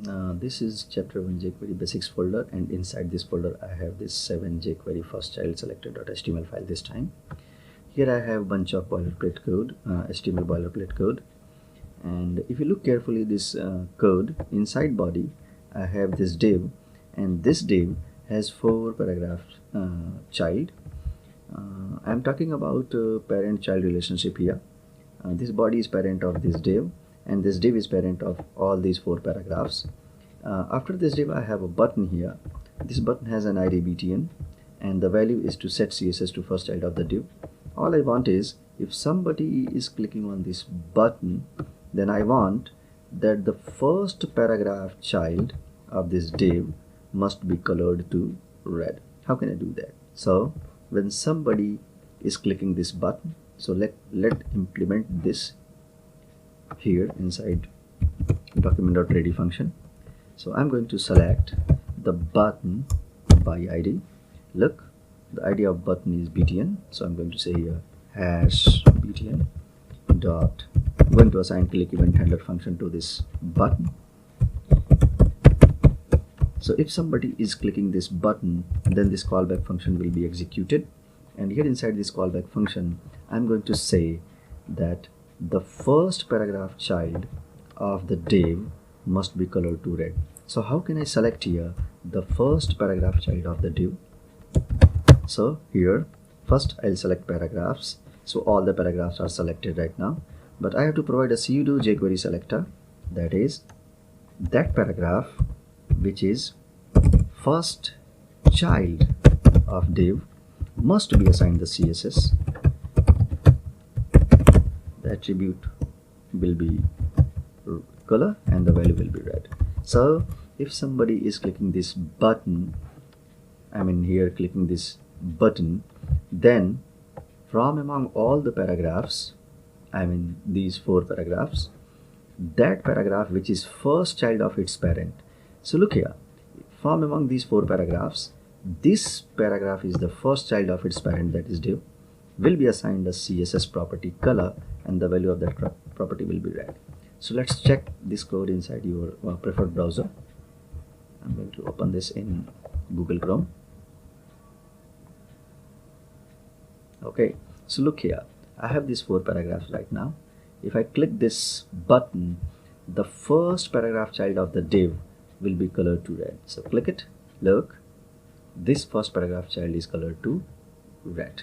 This is chapter 1 jQuery basics folder, and inside this folder I have this 7 jQuery first child selector.html file this time. Here I have bunch of boilerplate code, HTML boilerplate code, and if you look carefully this code inside body I have this div, and this div has 4 paragraphs child. I'm talking about parent-child relationship here. This body is parent of this div, and this div is parent of all these 4 paragraphs. After this div I have a button here. This button has an ID btn, and the value is to set CSS to first child of the div. All I want is, if somebody is clicking on this button, then I want that the first paragraph child of this div must be colored to red. How can I do that? So when somebody is clicking this button, so let implement this here inside document.ready function. So I'm going to select the button by ID. Look, the ID of button is btn, so I'm going to say here hash btn dot, I'm going to assign click event handler function to this button. So if somebody is clicking this button, then this callback function will be executed, and here inside this callback function I'm going to say that the first paragraph child of the div must be colored to red. So how can I select here the first paragraph child of the div? So here first I'll select paragraphs, so all the paragraphs are selected right now, but I have to provide a sudo jQuery selector, that is that paragraph which is first child of div must be assigned the CSS. The attribute will be color and the value will be red. So if somebody is clicking this button, I mean here clicking this button, then from among all the paragraphs, I mean these 4 paragraphs, that paragraph which is first child of its parent. So look here, from among these 4 paragraphs, this paragraph is the first child of its parent, that is div, will be assigned a CSS property color, and the value of that property will be red. So let's check this code inside your preferred browser. I'm going to open this in Google Chrome. Okay, so look here, I have these 4 paragraphs right now. If I click this button, the first paragraph child of the div will be colored to red. So click it, look, this first paragraph child is colored to red.